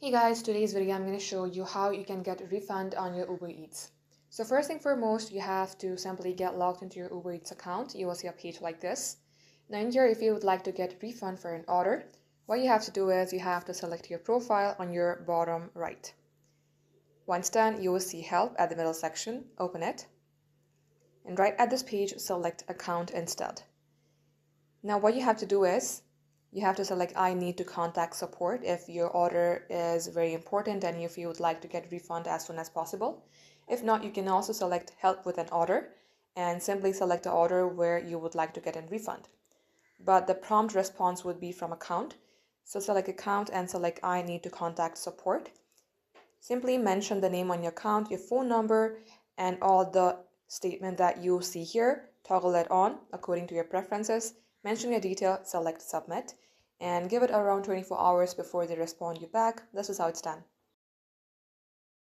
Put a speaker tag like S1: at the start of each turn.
S1: Hey guys, today's video I'm going to show you how you can get a refund on your Uber Eats. So first thing foremost, you have to simply get logged into your Uber Eats account. You will see a page like this. Now in here, if you would like to get a refund for an order, what you have to do is you have to select your profile on your bottom right. Once done, you will see help at the middle section. Open it. And right at this page, select account instead. Now what you have to do is you have to select I need to contact support if your order is very important and if you would like to get a refund as soon as possible. If not, you can also select help with an order and simply select the order where you would like to get a refund. But the prompt response would be from account. So select account and select I need to contact support. Simply mention the name on your account, your phone number, and all the statement that you see here. Toggle it on according to your preferences. Mention your detail, select submit, and give it around 24 hours before they respond you back. This is how it's done.